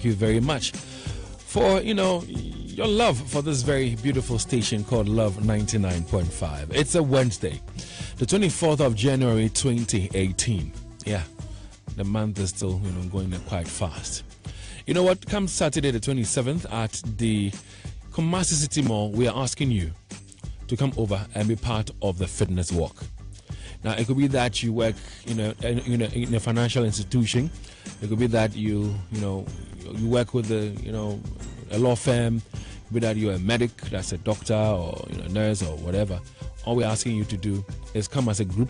thank you very much for, your love for this very beautiful station called Love 99.5. It's a Wednesday, the 24th of January 2018. Yeah, the month is still, going quite fast. You know what? Come Saturday the 27th at the Kumasi City Mall, we are asking you to come over and be part of the fitness walk. Now, it could be that you work in a financial institution. It could be that you work with a law firm. It could be that you're a medic, that's a doctor or a nurse or whatever. All we're asking you to do is come as a group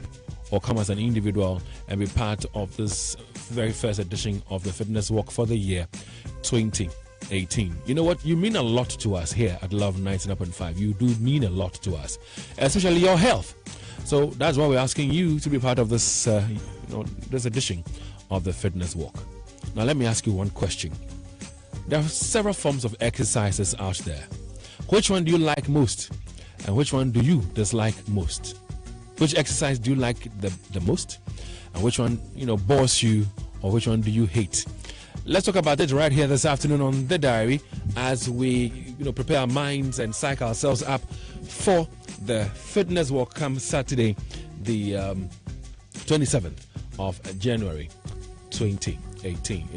or come as an individual and be part of this very first edition of the fitness walk for the year 2018. You know what? You mean a lot to us here at Love 99.5. You do mean a lot to us, especially your health. So that's why we're asking you to be part of this, this edition of the fitness walk. Now, let me ask you one question. There are several forms of exercises out there. Which one do you like most, and which one do you dislike most? Which exercise do you like the most, and which one bores you, or which one do you hate? Let's talk about it right here this afternoon on The Diary as we prepare our minds and psych ourselves up for the fitness walk come Saturday, the 27th of January 2018.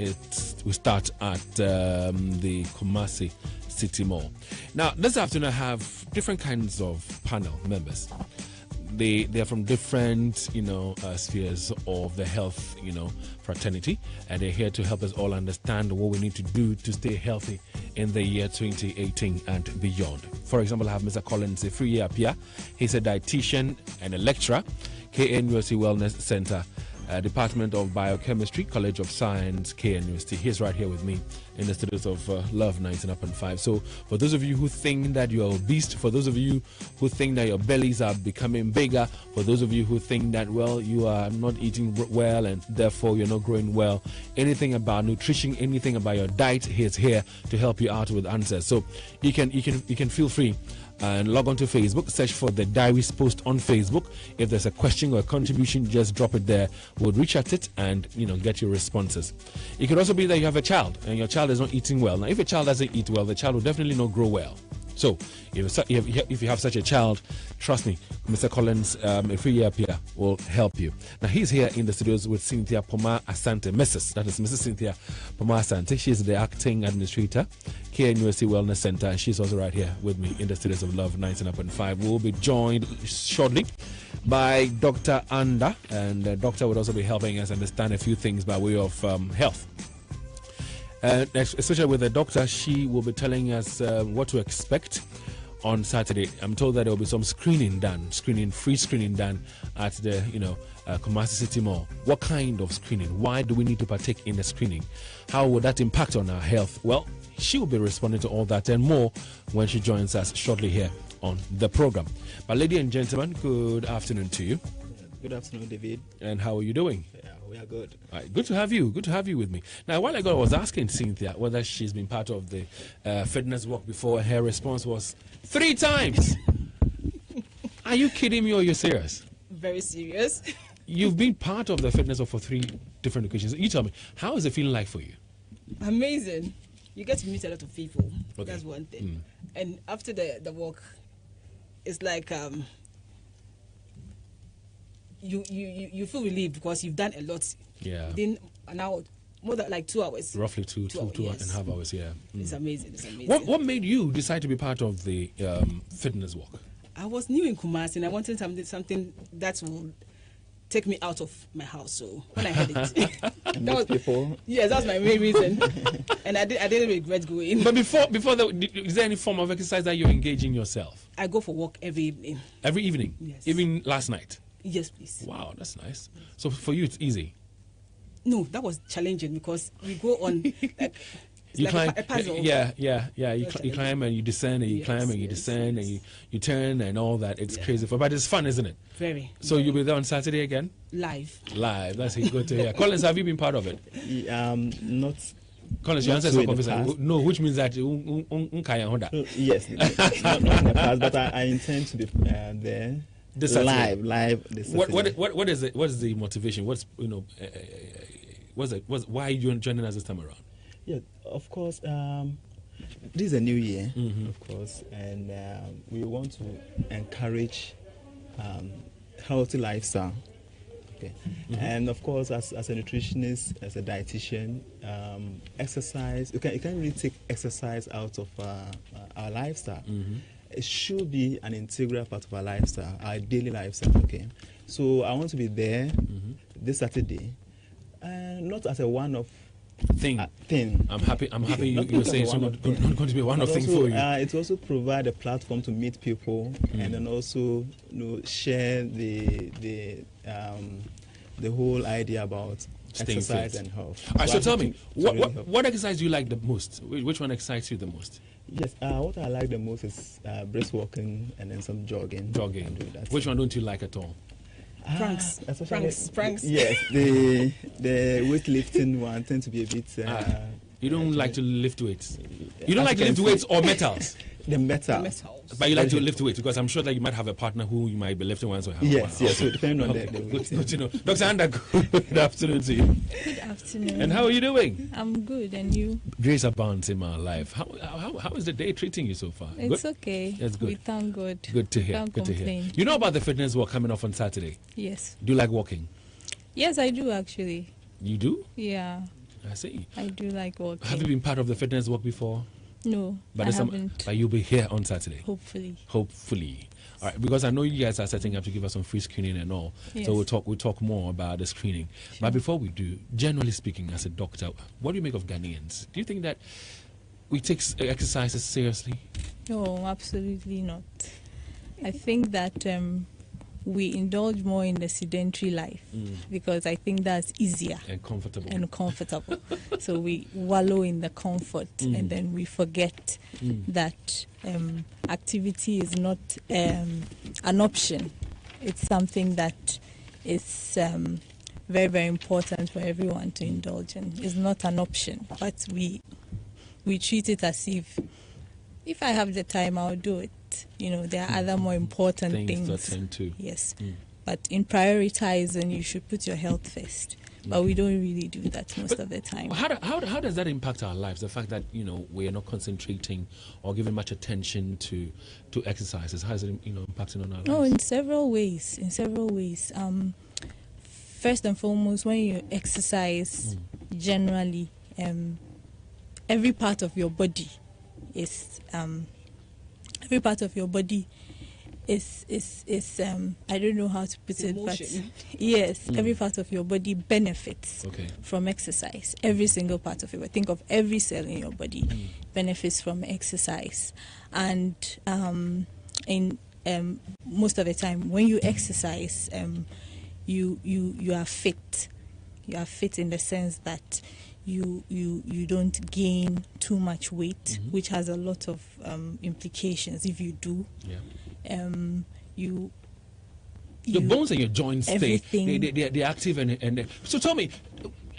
We start at the Kumasi City Mall. Now, this afternoon I have different kinds of panel members. They are from different spheres of the health fraternity, and they're here to help us all understand what we need to do to stay healthy in the year 2018 and beyond. For example, I have Mr. Collins Apia. He's a dietitian and a lecturer, KNUST Wellness Center, Department of Biochemistry, College of Science, KNUST. He's right here with me in the studios of Love 99.5. So for those of you who think that you're obese, for those of you who think that your bellies are becoming bigger, for those of you who think that, well, you are not eating well and therefore you're not growing well, anything about nutrition, anything about your diet, he's here to help you out with answers. So you can feel free and log on to Facebook, search for the Diaries post on Facebook. If there's a question or a contribution, just drop it there. We'll reach at it and get your responses. It could also be that you have a child and your child is not eating well. Now, if a child doesn't eat well, the child will definitely not grow well. So if you have such a child, trust me, Mr. Collins Apia will help you. Now, he's here in the studios with Cynthia Poma Asante, Mrs. Cynthia Poma Asante. She's the acting administrator, KNUST Wellness Center, and she's also right here with me in the studios of Love 99.5. We'll be joined shortly by Dr. Anda, and the doctor would also be helping us understand a few things by way of health. Especially with the doctor, she will be telling us what to expect on Saturday. I'm told that there will be some free screening done at the Kumasi City Mall. What kind of screening? Why do we need to partake in the screening? How will that impact on our health? Well, she will be responding to all that and more when she joins us shortly here on the program. But ladies and gentlemen, good afternoon to you. Good afternoon, David. And how are you doing? Yeah, we are good. All right, good to have you. Good to have you with me. Now, a while ago, I was asking Cynthia whether she's been part of the fitness walk before. Her response was 3 times. Are you kidding me or you're serious? Very serious. You've been part of the fitness walk for 3 different occasions. You tell me, how is it feeling like for you? Amazing. You get to meet a lot of people. Okay. That's one thing. And after the walk, it's like you feel relieved because you've done a lot. Yeah. Within an hour, more than like 2 hours. Roughly two and a half hours. Yeah. It's amazing. It's amazing. What made you decide to be part of the fitness walk? I was new in Kumasi and I wanted something that would take me out of my house. So when I heard it, people. Yes, that's my main reason. And I didn't regret going. But before that, is there any form of exercise that you're engaging yourself? I go for walk every evening. Every evening? Yes. Even last night? Yes, please. Wow, that's nice. So for you, it's easy? No, that was challenging because we go on like you like climb, a puzzle. Yeah. You climb and you descend and you climb and you descend and you turn and all that. It's crazy, but it's fun, isn't it? Very. So you'll be there on Saturday again? Live. That's good to hear. Collins, have you been part of it? Not. Collins, you answer some conversation. No, which means that yes, not in the past, but I intend to be there. This live. What is it? What is the motivation? Why are you joining us this time around? Yeah, of course. This is a new year, of course, and we want to encourage healthy lifestyle. Okay, and of course, as a nutritionist, as a dietitian, exercise. You can't really take exercise out of our lifestyle. It should be an integral part of our lifestyle, our daily lifestyle. Okay, so I want to be there this Saturday, not as a one-off thing. I'm happy you're saying it's not going to be a one-off thing for you. It also provide a platform to meet people and then also share the whole idea about exercise and health. All right, so tell me, what exercise do you like the most? Which one excites you the most? Yes, what I like the most is brisk walking and then some jogging. Which one don't you like at all? Pranks. Yes, the weightlifting one tends to be a bit. You don't like to lift weights. You don't like to lift weights or metals. The metal. But you like to lift weights because I'm sure that you might have a partner who you might be lifting once or Yes. So depending on the good to know. Dr. Anda, good afternoon to you. Good afternoon. And how are you doing? I'm good, and you? Grace abounds in my life. How is the day treating you so far? It's good? Okay. That's good. We thank God. Good to hear. Can't Good complain. to hear. You know about the fitness walk coming off on Saturday? Yes. Do you like walking? Yes, I do actually. You do? Yeah. I see. I do like walking. Have you been part of the fitness walk before? No, I haven't. But you'll be here on Saturday. Hopefully. All right, because I know you guys are setting up to give us some free screening and all. Yes. So we'll talk more about the screening. Sure. But before we do, generally speaking, as a doctor, what do you make of Ghanaians? Do you think that we take exercises seriously? No, absolutely not. I think that we indulge more in the sedentary life because I think that's easier and comfortable. So we wallow in the comfort and then we forget that activity is not an option. It's something that is very, very important for everyone to indulge in. It's not an option, but we treat it as if I have the time, I'll do it. You know, there are other more important things to attend to. Yes. But in prioritizing, you should put your health first. But we don't really do that most of the time. How does that impact our lives? The fact that, we are not concentrating or giving much attention to exercises. How is it, impacting on our lives? Oh, in several ways. First and foremost, when you exercise, generally, every part of your body is I don't know how to put it, but yes, every part of your body benefits from exercise. Every single part of it. Think of every cell in your body benefits from exercise. And in most of the time, when you exercise, you are fit. You are fit in the sense that you don't gain too much weight, which has a lot of implications if you do. Your bones and your joints they're active and so tell me,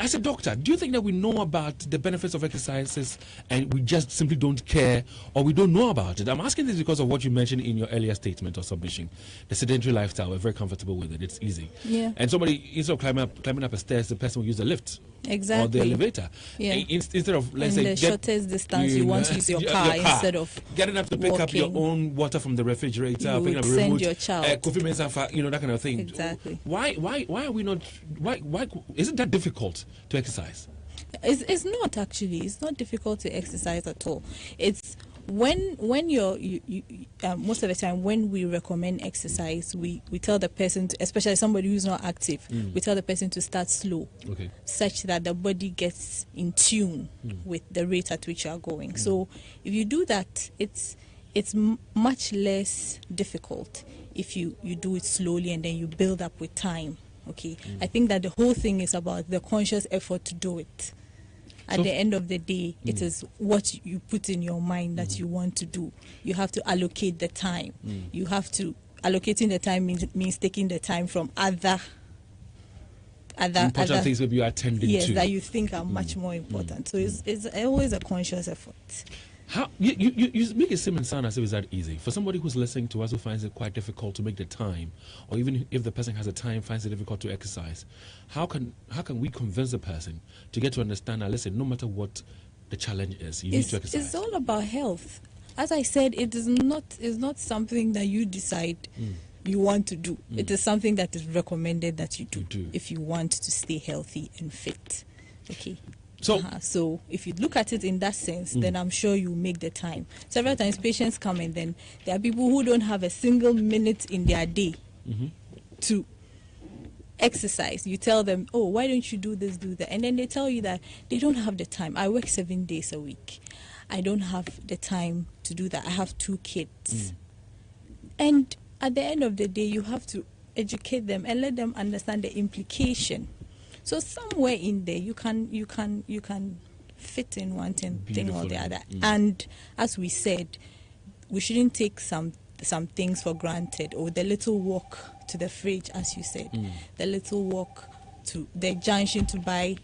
as a doctor, do you think that we know about the benefits of exercises and we just simply don't care, or we don't know about it? I'm asking this because of what you mentioned in your earlier statement or submission. The sedentary lifestyle, we're very comfortable with it. It's easy. Yeah. And somebody, instead of climbing up a stairs, the person will use the lift. Exactly. Or the elevator. Yeah. Instead of, let's say, the shortest distance, you want to use your car instead of getting up to pick up your own water from the refrigerator, picking up a remote, your child. coffee mensafa, that kind of thing. Exactly. Why are we not? Why isn't that difficult to exercise? It's not actually. It's not difficult to exercise at all. It's when you're most of the time when we recommend exercise, we tell the person to, especially somebody who's not active, we tell the person to start slow, such that the body gets in tune with the rate at which you are going. So if you do that, it's much less difficult if you do it slowly and then you build up with time. I think that the whole thing is about the conscious effort to do it. At the end of the day, it is what you put in your mind that you want to do. You have to allocate the time. You have to allocating the time means taking the time from other important things maybe you're attending to. That you think are much more important. So it's always a conscious effort. How you make it seem and sound as if it's that easy for somebody who's listening to us who finds it quite difficult to make the time, or even if the person has the time finds it difficult to exercise. How can we convince the person to get to understand that, listen, no matter what, the challenge is? You need to exercise. It's all about health. As I said, it's not something that you decide you want to do. It is something that is recommended that you do if you want to stay healthy and fit. Okay. So if you look at it in that sense, then I'm sure you make the time. Several times patients come and then there are people who don't have a single minute in their day to exercise. You tell them, oh, why don't you do this, do that? And then they tell you that they don't have the time. I work 7 days a week. I don't have the time to do that. I have 2 kids. And at the end of the day, you have to educate them and let them understand the implication. So somewhere in there, you can fit in one thing or the other. And as we said, we shouldn't take some things for granted. Or the little walk to the fridge, as you said, the little walk to the junction to buy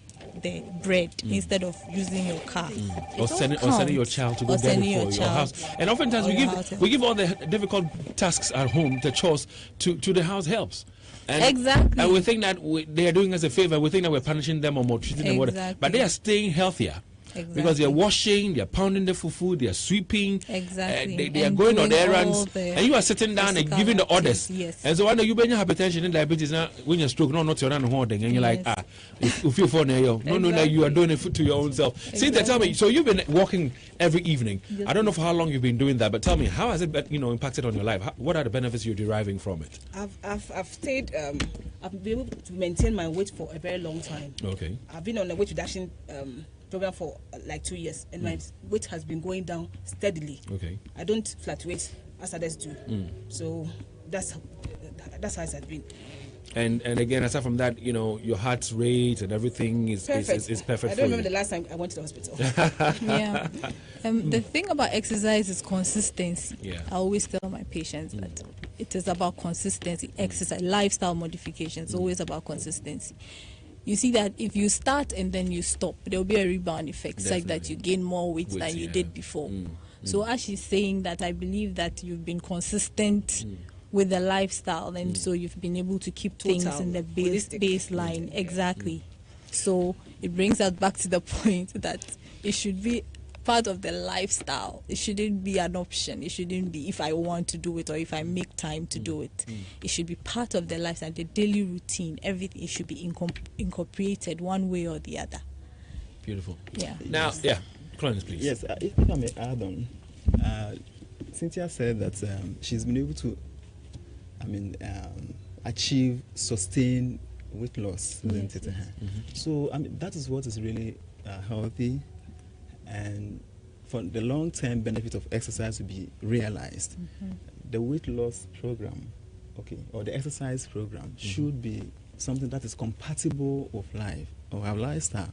the bread instead of using your car, or sending your child to go get it for your house. And oftentimes we give all the difficult tasks at home, the chores, to the house helps. And, exactly. And we think that they are doing us a favor. We think that we're punishing them or maltreating them. Exactly. But they are staying healthier. Exactly. Because they're washing, they're pounding the fufu, they're sweeping, exactly. They are going on errands, and you are sitting down and giving the orders. Yes. And so when you bring hypertension and diabetes, now when you're stroke, no, not your own holding, and you're like, if you're for no, you are doing it to your own self. See, tell me, so you've been walking every evening. Yes. I don't know for how long you've been doing that, but tell me, how has it, impacted on your life? What are the benefits you're deriving from it? I've stayed. I've been able to maintain my weight for a very long time. Okay. I've been on a weight reduction program for like 2 years, and my weight has been going down steadily. Okay. I don't fluctuate as others do. So that's how it has been. And again, aside from that, your heart rate and everything is perfect. I don't remember the last time I went to the hospital. Yeah. The thing about exercise is consistency. Yeah. I always tell my patients that it is about consistency. Exercise, lifestyle modifications, always about consistency. You see that if you start and then you stop, there will be a rebound effect. It's like that you gain more weight than you did before. So as she's saying that, I believe that you've been consistent with the lifestyle, and so you've been able to keep things in the baseline. Exactly. So it brings us back to the point that it should be part of the lifestyle. It shouldn't be an option. It shouldn't be if I want to do it or if I make time to do it. It should be part of the lifestyle, the daily routine. Everything, it should be incorporated one way or the other. Beautiful. Yeah. Now, Clarence, please. Yes, if I may add on, Cynthia said that she's been able to, achieve sustained weight loss, isn't it? So that is what is really healthy. And for the long-term benefit of exercise to be realized, the weight loss program, or the exercise program should be something that is compatible with life or our lifestyle.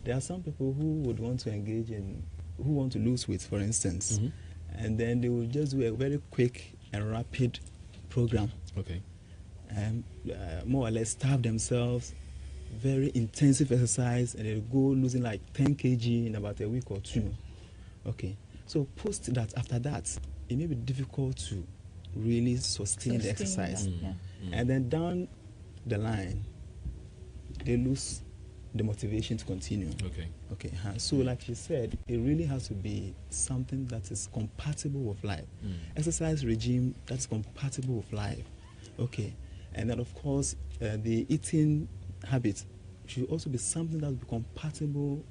There are some people who would want to who want to lose weight, for instance, and then they will just do a very quick and rapid program. And more or less starve themselves. Very intensive exercise, and they'll go losing like 10 kg in about a week or 2. So post that, after that, it may be difficult to really sustain the exercise. And then down the line, they lose the motivation to continue. So like you said, it really has to be something that is compatible with life. Exercise regime that's compatible with life. And then of course, the eating habit should also be something that will be compatible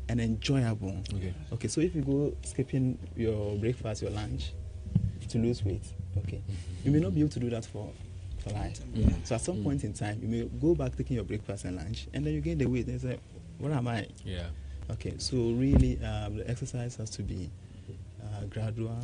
and enjoyable. So if you go skipping your breakfast, your lunch to lose weight, you may not be able to do that for life. So at some point in time, you may go back taking your breakfast and lunch, and then you gain the weight and say, where am I? So really, the exercise has to be gradual.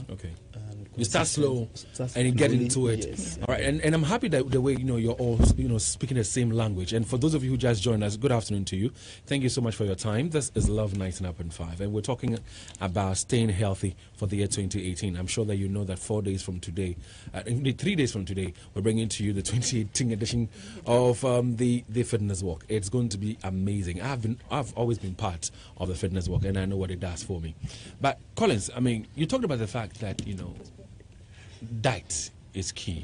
You start slow and you get into it. Yes. All right, and I'm happy that the way you're all speaking the same language. And for those of you who just joined us, good afternoon to you. Thank you so much for your time. This is Love 99.5, and we're talking about staying healthy for the year 2018. I'm sure that you know that 4 days from today, 3 days from today, we're bringing to you the 2018 edition of the Fitness Walk. It's going to be amazing. I've always been part of the Fitness Walk, and I know what it does for me. But Collins, you talked about the fact that diet is key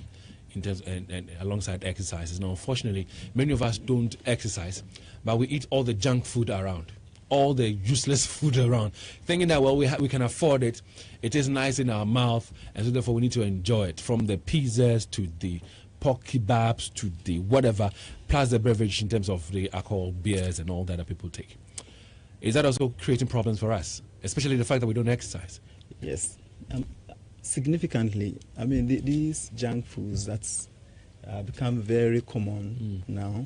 in terms and alongside exercises. Now, unfortunately, many of us don't exercise, but we eat all the junk food around. all the useless food around, thinking that, well, we can afford it. It is nice in our mouth, and so therefore we need to enjoy it, from the pizzas to the pork kebabs to the whatever, plus the beverage in terms of the alcohol, beers, and all that people take. Is that also creating problems for us, especially the fact that we don't exercise? Yes, significantly. I mean, these junk foods that's become very common now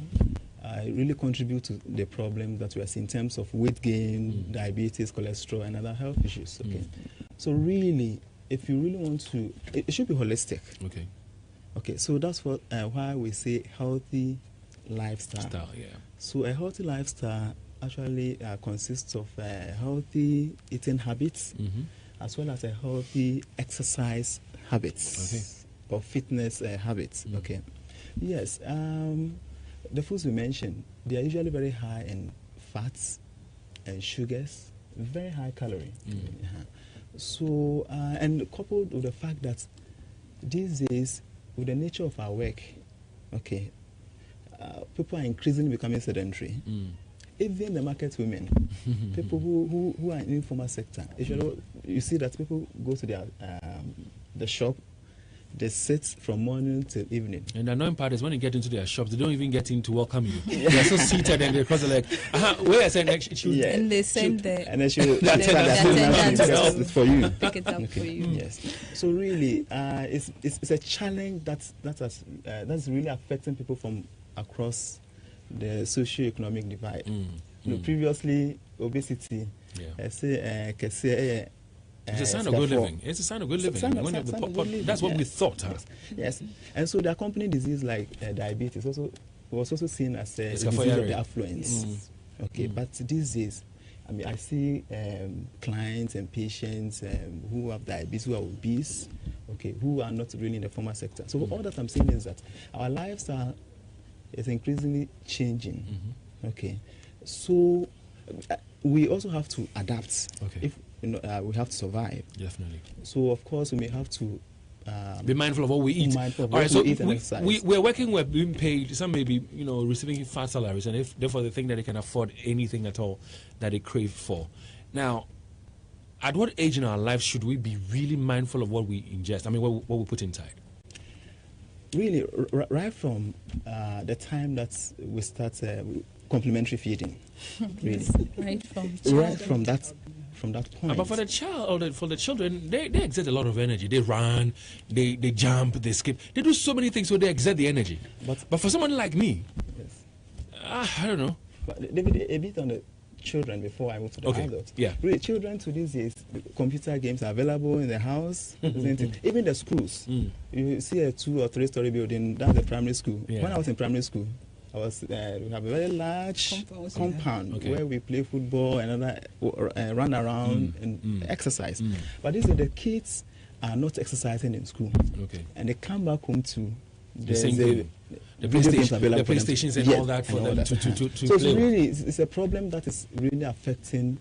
really contribute to the problem that we are seeing in terms of weight gain, diabetes, cholesterol, and other health issues. Okay, so really, if you really want to, it should be holistic. Okay. Okay, so that's what why we say healthy lifestyle. So a healthy lifestyle actually consists of healthy eating habits, as well as a healthy exercise habits or fitness habits. Okay, yes. The foods we mentioned, they are usually very high in fats and sugars, very high calorie. So, and coupled with the fact that these days, with the nature of our work, okay, people are increasingly becoming sedentary. Even the market women, people who are in the informal sector, you see that people go to their the shop. They sit from morning till evening. And the annoying part is when you get into their shops, they don't even get in to welcome you. They're so seated and they cross the leg. Where I said, and they send and then she'll attendant for you. Pick it up for you. Yes. So really, it's a challenge that's really affecting people from across the socio-economic divide. You know, previously, obesity, it's a sign of good living. It's a sign of good living. That's what we thought. Yes. And so the accompanying disease like diabetes was also seen as a disease of the affluence. Okay, but these days, I mean, I see clients and patients who have diabetes, who are obese, okay, who are not really in the formal sector. So all that I'm saying is that our lifestyle is increasingly changing. Okay, so we also have to adapt. Okay. If we have to survive. Definitely. So of course we may have to be mindful of what we eat. All right, so we're working, we're being paid. Some may be, receiving fat salaries, and therefore they think that they can afford anything at all that they crave for. Now, at what age in our life should we be really mindful of what we ingest? I mean, what we put inside? Really, right from the time that we start complementary feeding. Really. Right from that point. But for the child or for the children, they exert a lot of energy. They run, they jump, they skip. They do so many things, so they exert the energy. But for someone like me, I don't know. But David, a bit on the children before I move to the adults. Yeah. Really, children to these days, computer games are available in the house. Even the schools. You see a 2 or 3 story building, that's the primary school. Yeah. When I was in primary school, we have a very large compound where we play football and run around and exercise. But these are the kids are not exercising in school. Okay. And they come back home to the PlayStations and all that for them to so it's really it's a problem that is really affecting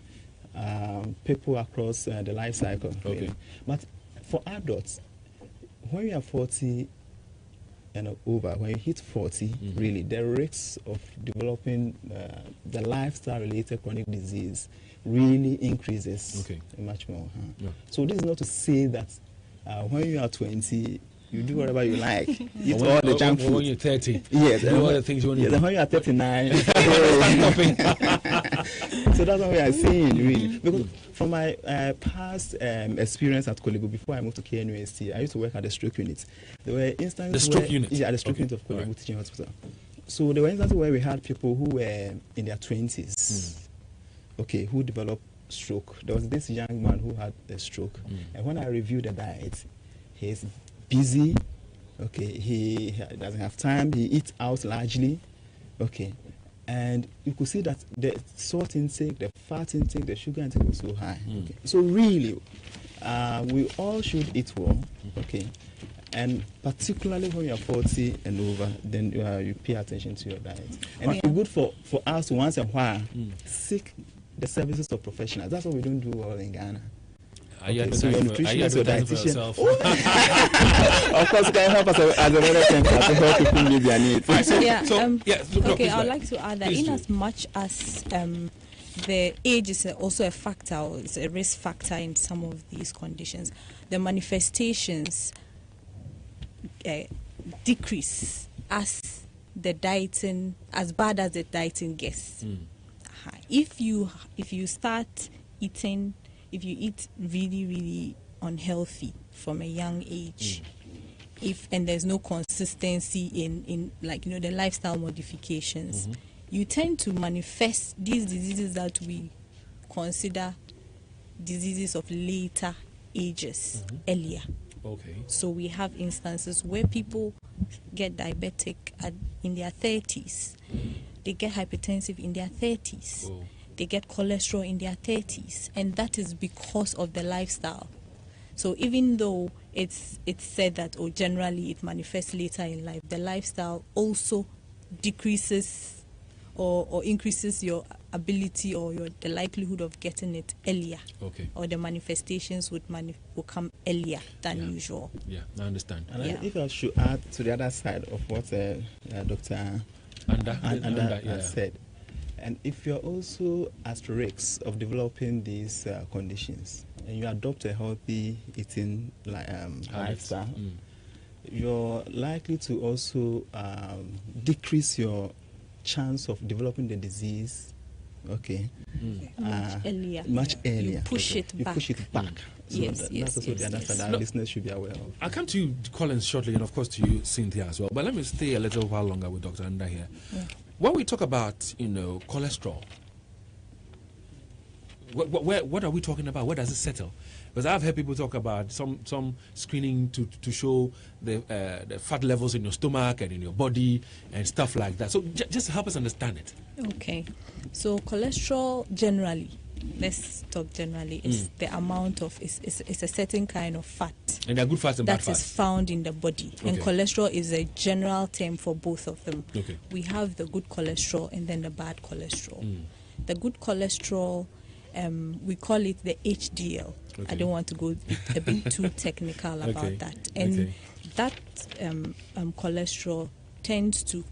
people across the life cycle. Okay. Really. But for adults, when you are 40 and over, when you hit 40, really, the risks of developing the lifestyle-related chronic disease really increases much more. So this is not to say that when you are 20, you do whatever you like. Eat all the junk food. When you're 30, yes, do all the things you want to do. When you are 39, so that's what we are seeing, really. Because from my past experience at Kolego, before I moved to KNUST, I used to work at the stroke unit. There were instances the stroke unit? Yeah, the stroke unit of Kolego Teaching Hospital. So there were instances where we had people who were in their 20s, who developed stroke. There was this young man who had a stroke. And when I reviewed the diet, he's busy, he doesn't have time, he eats out largely, and you could see that the salt intake, the fat intake, the sugar intake was so high. So really, we all should eat well, and particularly when you are 40 and over, then you pay attention to your diet. And it's good for us to once in a while seek the services of professionals. That's what we don't do well in Ghana. So your nutritionist or dietitian, of course, can help us as a medical center to help people meet their needs. I would like to add that in as much as the age is also a factor, or it's a risk factor in some of these conditions. The manifestations decrease as bad as the dieting gets. If you eat really, really unhealthy from a young age, and there's no consistency in the lifestyle modifications, you tend to manifest these diseases that we consider diseases of later ages earlier. Okay. So we have instances where people get diabetic in their 30s. They get hypertensive in their 30s. Whoa. They get cholesterol in their 30s, and that is because of the lifestyle. So even though it's said that generally it manifests later in life, the lifestyle also decreases or increases your ability or the likelihood of getting it earlier. Okay. Or the manifestations will come earlier than usual. Yeah, I understand. And if I should add to the other side of what Dr. Anda has said, and if you're also at risk of developing these conditions and you adopt a healthy eating lifestyle, you're likely to also decrease your chance of developing the disease. Much earlier. You push it back. So that's also the other side that our listeners should be aware of. I'll come to you, Collins, shortly, and of course to you, Cynthia, as well. But let me stay a little while longer with Dr. Anda here. When we talk about, cholesterol, what are we talking about? Where does it settle? Because I've heard people talk about some screening to show the fat levels in your stomach and in your body and stuff like that. So just help us understand it. Okay. So cholesterol generally, let's talk generally, is the amount of, it's a certain kind of fat. And there are good fats and bad fats. That is found in the body. Okay. And cholesterol is a general term for both of them. Okay. We have the good cholesterol and then the bad cholesterol. The good cholesterol, we call it the HDL. Okay. I don't want to go a bit too technical about that. And that cholesterol tends to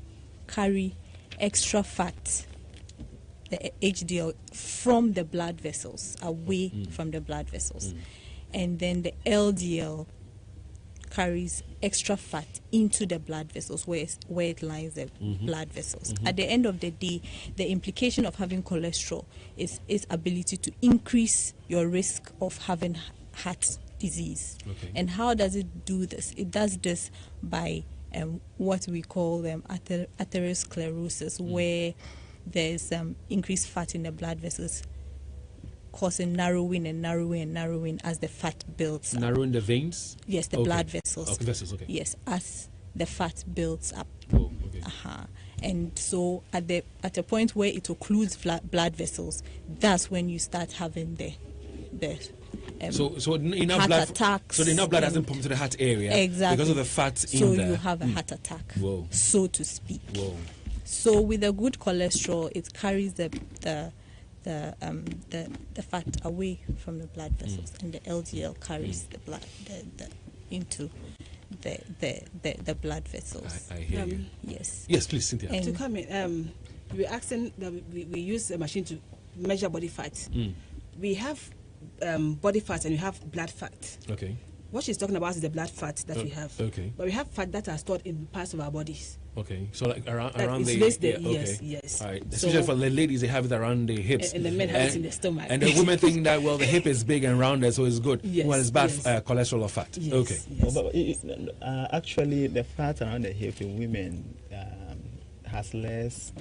carry extra fat, the HDL, from the blood vessels, away from the blood vessels. And then the LDL carries extra fat into the blood vessels where it lines the blood vessels. At the end of the day, the implication of having cholesterol is its ability to increase your risk of having heart disease. And how does it do this? It does this by what we call atherosclerosis, where there's increased fat in the blood vessels, causing narrowing as the fat builds up. Narrowing the veins? Yes, the blood vessels. Okay, vessels, okay. Yes, as the fat builds up. Oh, okay. And so at a point where it occludes blood vessels, that's when you start having the so enough heart blood attacks. So enough blood doesn't pump to the heart area. Exactly. Because of the fat in so there. You have a heart attack. Whoa. So to speak. Whoa. So with a good cholesterol, it carries the fat away from the blood vessels, and the LDL carries the blood into the blood vessels. I hear you. Yes. Yes, please, Cynthia. To come in, we're asking that we use a machine to measure body fat. We have body fat and we have blood fat. Okay. What she's talking about is the blood fat that we have. Okay. But we have fat that are stored in parts of our bodies. Okay, so like around the yes. All right. Especially for the ladies, they have it around the hips. And the men have it in the stomach. And the women think that, well, the hip is big and rounded, so it's good. Yes, well, it's bad cholesterol or fat. Yes, okay. Yes. But actually, the fat around the hip in women has less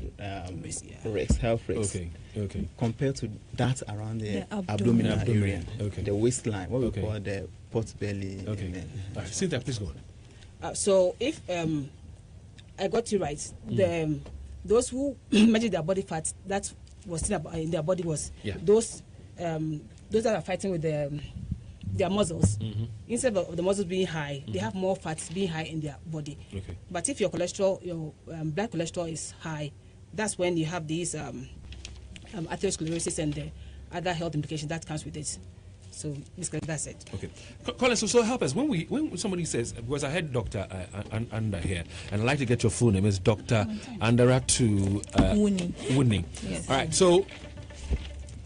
health risk. Okay. Compared to that around the abdominal area, the waistline, what we call the pot belly. Okay. All right, Cynthia, please go on. So if I got you right, those who measured their body fat that was still in their body was those that are fighting with their muscles. Instead of the muscles being high, they have more fats being high in their body. Okay. But if your cholesterol, your blood cholesterol is high, that's when you have these atherosclerosis and the other health implications that comes with it. So basically that's it. Okay. Colin, so help us. When somebody says, because I heard Dr. Anda here, and I'd like to get your full name, it's Dr. Andaratu Wuni. Yes. All right, so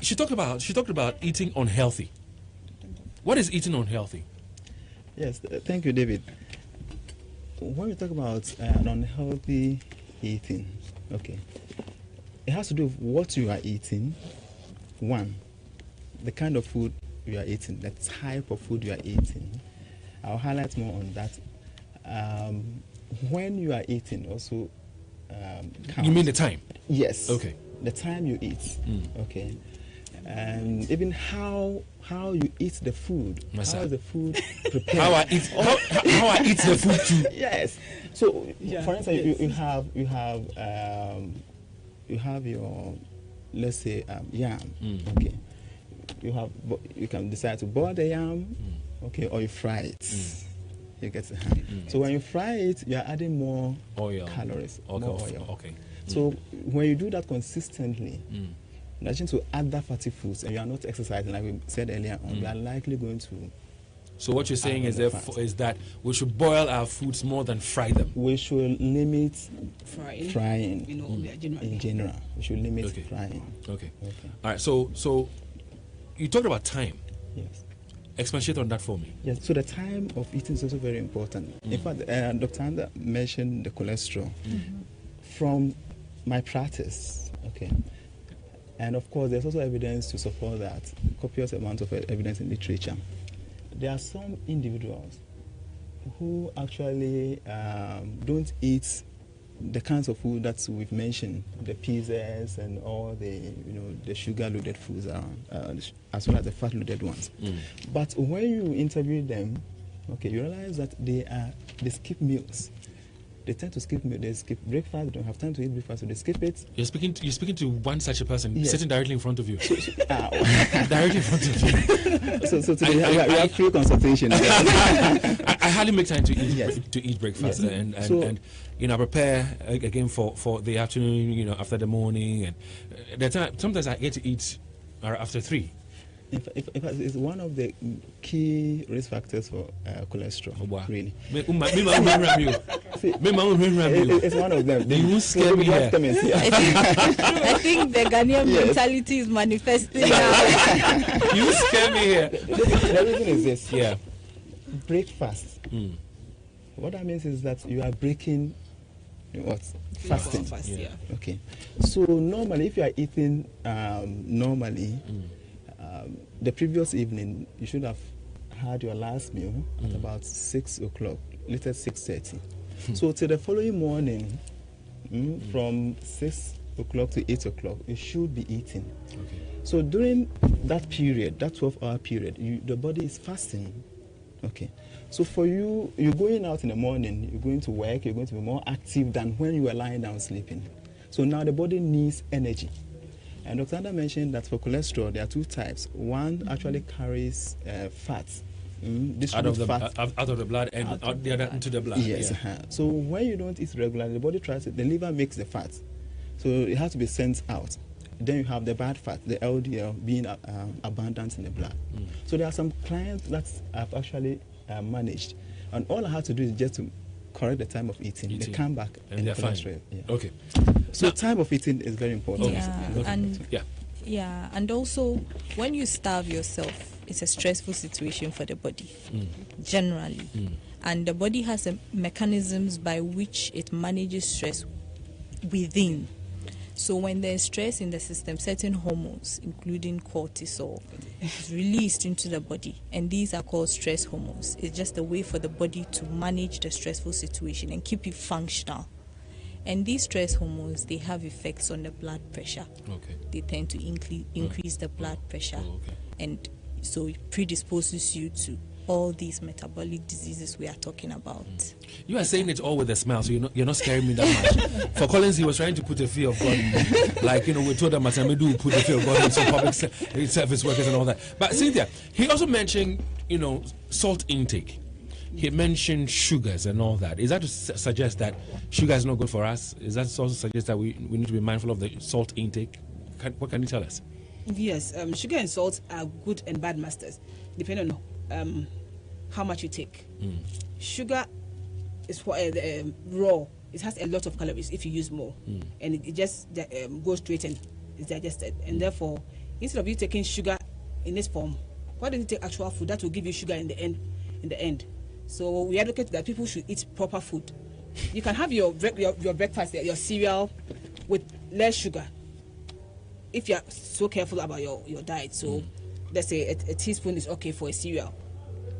she talked about eating unhealthy. What is eating unhealthy? Yes, thank you, David. When we talk about an unhealthy eating, okay, it has to do with what you are eating. One, the kind of food you are eating, the type of food you are eating. I'll highlight more on that. When you are eating, also counts. You mean the time? Yes. Okay. The time you eat. Okay. And even how you eat the food. How is the food prepared? how I eat the food too. Yes. So, for instance, you have your, let's say, yam. Okay. You can decide to boil the yam, okay, or you fry it. You get it. So when you fry it, you are adding more oil, calories, more oil. Okay. So when you do that consistently, in addition to other fatty foods, and you are not exercising, like we said earlier on, you are likely going to. So what you're saying is that we should boil our foods more than fry them. We should limit frying. In general, we should limit frying. Okay. All right. So you talked about time. Yes. Expatiate on that for me. Yes. So the time of eating is also very important. In fact, Dr. Anda mentioned the cholesterol. From my practice, okay, and of course, there's also evidence to support that. Copious amount of evidence in literature. There are some individuals who actually don't eat the kinds of food that we've mentioned, the pizzas and all the sugar-loaded foods, as well as the fat-loaded ones. But when you interview them, okay, you realize that they skip meals. They tend to skip meals. They skip breakfast. They don't have time to eat breakfast, so they skip it. You're speaking to one such a person sitting directly in front of you. Directly in front of you. So today we have free consultation. I hardly make time to eat breakfast, and I prepare again for the afternoon. After the morning, and the time. Sometimes I get to eat after 3. In fact, it's one of the key risk factors for cholesterol. Really. It's one of them. You scare me here. I think the Ghanaian mentality is manifesting now. You scare me here. The reason is this. Yeah. Breakfast. What that means is that you are breaking what? Fasting. Yeah. Okay. So normally, if you are eating normally, the previous evening, you should have had your last meal at about 6 o'clock, later 6:30. So till the following morning, from 6 o'clock to 8 o'clock, you should be eating. Okay. So during that period, that 12-hour period, the body is fasting. Okay. So for you, you're going out in the morning, you're going to work, you're going to be more active than when you were lying down sleeping. So now the body needs energy. And Dr. Anda mentioned that for cholesterol, there are 2 types. One actually carries fat. Out of the blood and the other into the blood. Yes. So when you don't eat regularly, the body tries it. The liver makes the fat. So it has to be sent out. Then you have the bad fat, the LDL, being abundant in the blood. So there are some clients that I've actually managed. And all I have to do is just to correct the time of eating. They come back and they're fine. Yeah. Okay. So time of eating is very important. And also when you starve yourself, it's a stressful situation for the body, generally. And the body has mechanisms by which it manages stress within. So when there's stress in the system, certain hormones, including cortisol, is released into the body, and these are called stress hormones. It's just a way for the body to manage the stressful situation and keep it functional. And these stress hormones, they have effects on the blood pressure. Okay. They tend to increase the blood pressure, and so it predisposes you to all these metabolic diseases we are talking about. You are saying it all with a smile, so you're not scaring me that much. For Collins, he was trying to put the fear of God in me. Like, we told them Masamedu put the fear of God in some public service workers and all that. But Cynthia, he also mentioned, salt intake. He mentioned sugars and all that. Is that to suggest that sugar is not good for us? Is that also suggest that we need to be mindful of the salt intake? What can you tell us? Yes, sugar and salt are good and bad masters, depending on how much you take. Sugar is raw. It has a lot of calories if you use more, and it just goes straight and is digested, and therefore instead of you taking sugar in this form, why don't you take actual food that will give you sugar in the end? So we advocate that people should eat proper food. You can have your breakfast, your cereal with less sugar if you're so careful about your diet. So let's say a teaspoon is okay for a cereal,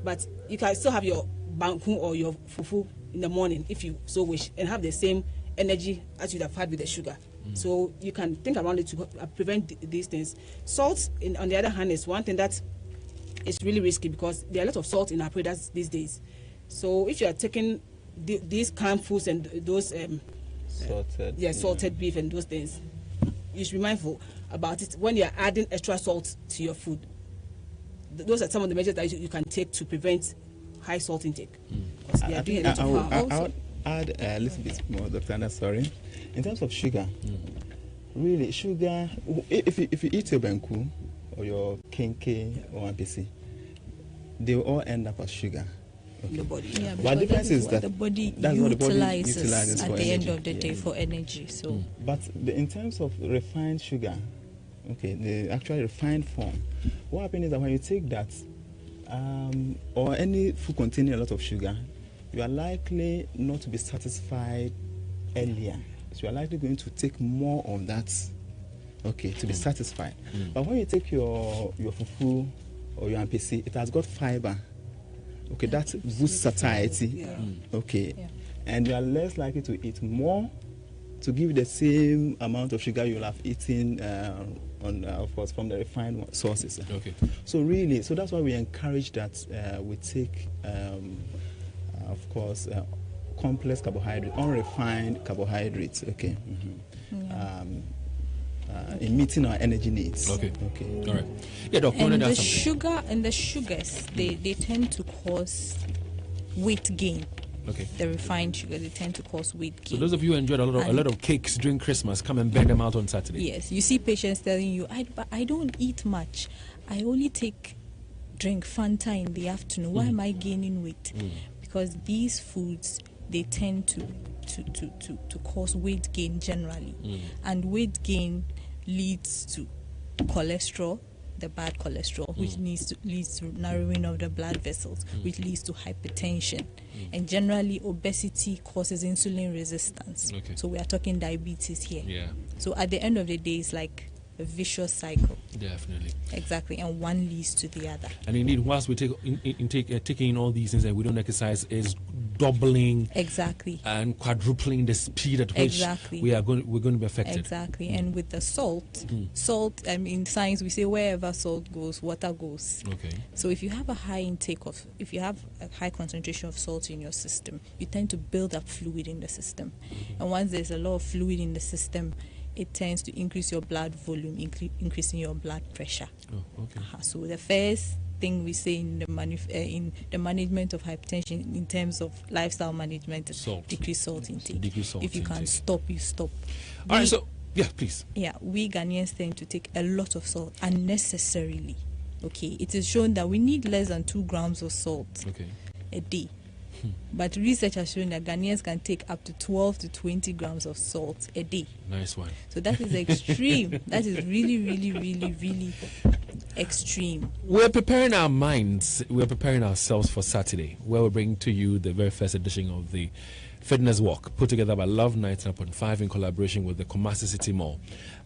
but you can still have your banku or your fufu in the morning if you so wish, and have the same energy as you'd have had with the sugar. So you can think around it to prevent these things. Salt, on the other hand, is one thing that is really risky because there are a lot of salt in our products these days. So if you are taking these canned foods and those salted beef and those things, you should be mindful about it when you are adding extra salt to your food. Those are some of the measures that you can take to prevent high salt intake. They are doing a lot of harm. I would add a little bit more, Dr. Anna, sorry. In terms of sugar, really, sugar, if you eat your banku or your kenke or MPC, they will all end up as sugar. Okay. The body. Yeah, but the difference is that the body utilizes at the end of the day for energy. So, but in terms of refined sugar, okay, the actual refined form, what happens is that when you take that or any food containing a lot of sugar, you are likely not to be satisfied earlier. So you are likely going to take more of that, okay, to be satisfied. But when you take your fufu or your MPC, it has got fiber. Okay, that boosts satiety. Okay, and you are less likely to eat more to give the same amount of sugar you'll have eaten of course, from the refined sources. Okay. So really, so that's why we encourage that we take, of course, complex carbohydrate, unrefined carbohydrates. Okay. In meeting our energy needs. Okay. Okay. All right. Yeah, Doctor. And the sugar and the sugars, they tend to cause weight gain. Okay. The refined sugar, they tend to cause weight gain. So those of you who enjoyed a lot of cakes during Christmas, come and burn them out on Saturday. Yes, you see patients telling you, I don't eat much. I only drink Fanta in the afternoon. Why am I gaining weight? Because these foods, they tend to cause weight gain generally, and weight gain leads to cholesterol, the bad cholesterol, which leads to narrowing of the blood vessels, which leads to hypertension, and generally obesity causes insulin resistance. Okay. So we are talking diabetes here. Yeah. So at the end of the day, it's like a vicious cycle. Definitely. Exactly, and one leads to the other. And indeed, whilst we taking in all these things and we don't exercise, is doubling and quadrupling the speed at which we're going to be affected. Exactly. And with the salt, in science we say wherever salt goes, water goes. Okay. So if you have a high concentration of salt in your system, you tend to build up fluid in the system. And once there's a lot of fluid in the system, it tends to increase your blood volume, increasing your blood pressure. Oh, okay. So the first thing we say in the management of hypertension in terms of lifestyle management is decrease salt intake. If you can stop, you stop. All right, so yeah, please. Yeah, we Ghanaians tend to take a lot of salt unnecessarily. Okay, it is shown that we need less than 2 grams of salt a day. But research has shown that Ghanaians can take up to 12 to 20 grams of salt a day. Nice one. So that is extreme. That is really, really, really, really extreme. We're preparing our minds. We're preparing ourselves for Saturday, where we're bringing to you the very first edition of the Fitness Walk, put together by Love 99.5 in collaboration with the Kumasi City Mall.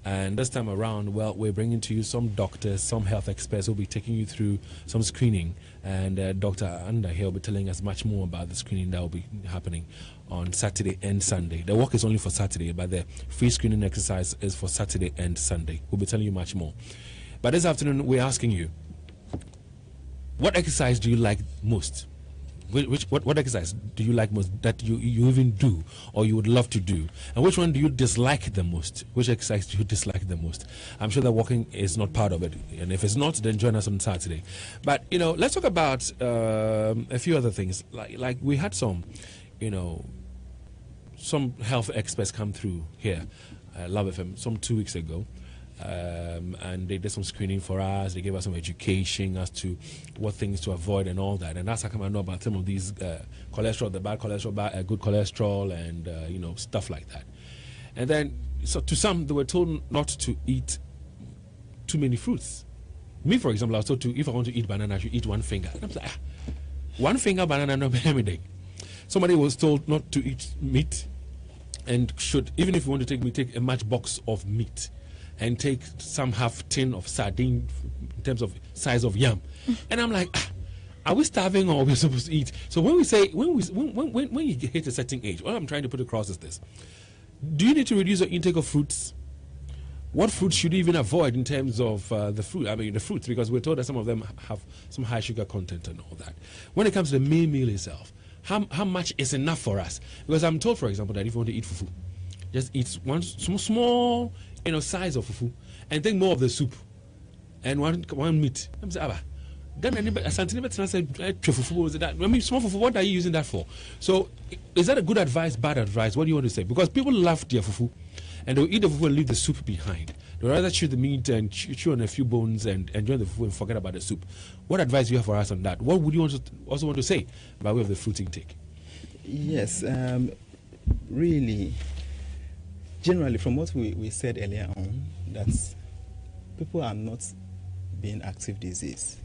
And this time around, well, we're bringing to you some doctors, some health experts who will be taking you through some screening. And Dr. Anda here will be telling us much more about the screening that will be happening on Saturday and Sunday. The walk is only for Saturday, but the free screening exercise is for Saturday and Sunday. We'll be telling you much more. But this afternoon, we're asking you, what exercise do you like most? What exercise do you like most that you even do or you would love to do? And which one do you dislike the most? Which exercise do you dislike the most? I'm sure that walking is not part of it. And if it's not, then join us on Saturday. But, let's talk about a few other things. Like we had some health experts come through here, Love FM, some 2 weeks ago. And they did some screening for us. They gave us some education as to what things to avoid and all that. And that's how come I know about some of these cholesterol, the bad cholesterol, good cholesterol, and stuff like that. And then, so to some, they were told not to eat too many fruits. Me, for example, I was told to, if I want to eat banana, I should eat one finger. And I'm like, one finger banana, no every day. Somebody was told not to eat meat, and should, even if you want to take meat, take a matchbox of meat, and take some half tin of sardine in terms of size of yam. And I'm like, are we starving or are we supposed to eat? So when we say, when you hit a certain age, what I'm trying to put across is this: do you need to reduce your intake of fruits? What fruits should you even avoid in terms of the fruit? I mean, the fruits, because we're told that some of them have some high sugar content and all that. When it comes to the main meal itself, how much is enough for us? Because I'm told, for example, that if you want to eat fufu, just eat one small, size of fufu, and take more of the soup, and one meat. I'm saying, then anybody, I mean, small fufu. What are you using that for? So, is that a good advice, bad advice? What do you want to say? Because people love their fufu, and they'll eat the fufu and leave the soup behind. They'll rather chew the meat and chew on a few bones and enjoy the fufu and forget about the soup. What advice do you have for us on that? What would you also want to say by way of the fruit intake? Yes, really, generally, from what we said earlier on, that people are not being active these days.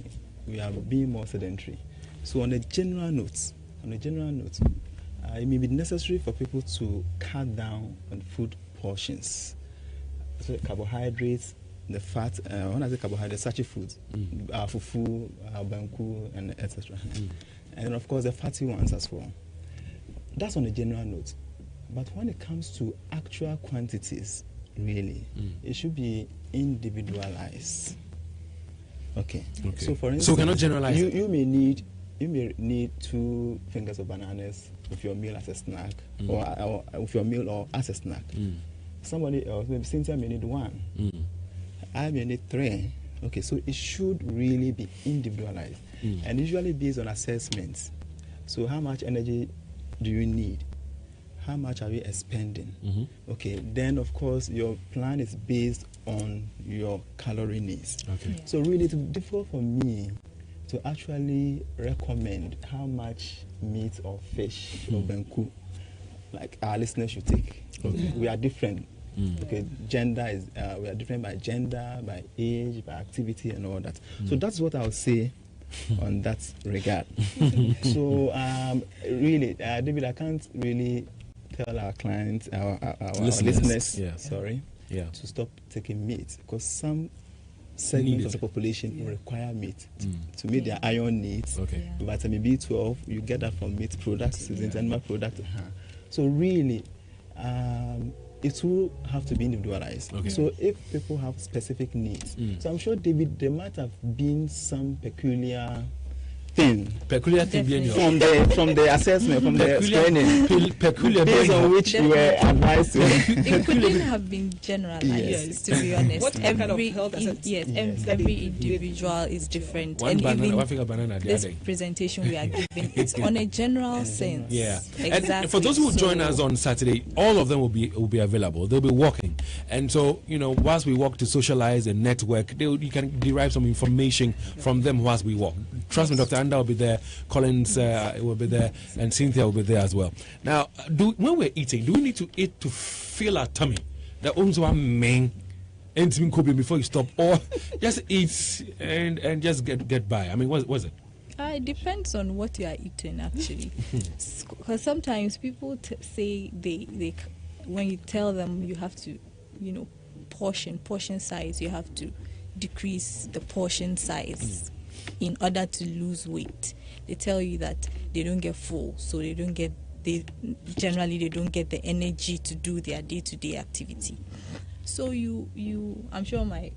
We are being more sedentary. So on a general note, it may be necessary for people to cut down on food portions. So carbohydrates, the fat, when I say carbohydrates, such foods, fufu, banku, and etc. And of course the fatty ones as well. That's on a general note. But when it comes to actual quantities, really, it should be individualized. Okay. So for instance, so we cannot generalize. You may need 2 fingers of bananas with your meal as a snack, or with your meal or as a snack. Somebody else, maybe Cynthia may need 1. I may need 3. Okay, so it should really be individualized, and usually based on assessments. So how much energy do you need? How much are you expending? Okay, then of course your plan is based on your calorie needs. Okay. Yeah. So really it's difficult for me to actually recommend how much meat or fish or banku like our listeners should take. Okay. We are different. Okay, gender is we are different by gender, by age, by activity, and all that. So that's what I'll say on that regard. So really, David, I can't really tell our clients, our listeners, to stop taking meat, because some segments of the population require meat to meet their iron needs. Okay. Vitamin B12, you get that from meat products, animal products. So really, it will have to be individualized. Okay. So if people have specific needs, so I'm sure, David, there might have been some peculiar thing from the assessment, from the screening, based on which you were advised to. It couldn't have been generalized, to be honest. What kind of health every individual is different. This presentation we are giving, it's on a general sense. Yeah, exactly. And for those who join us on Saturday, all of them will be available. They'll be walking, and so whilst we walk to socialize and network, you can derive some information from them whilst we walk. Trust me, Dr. Anda will be there, Collins will be there, and Cynthia will be there as well. Now, when we're eating, do we need to eat to fill our tummy? That owns one main anything before you stop, or just eat and just get by? I mean, what's it? It depends on what you are eating, actually. Because sometimes people say they when you tell them you have to, portion size, you have to decrease the portion size in order to lose weight. They tell you that they don't get full, so they don't get the energy to do their day-to-day activity. So I'm sure my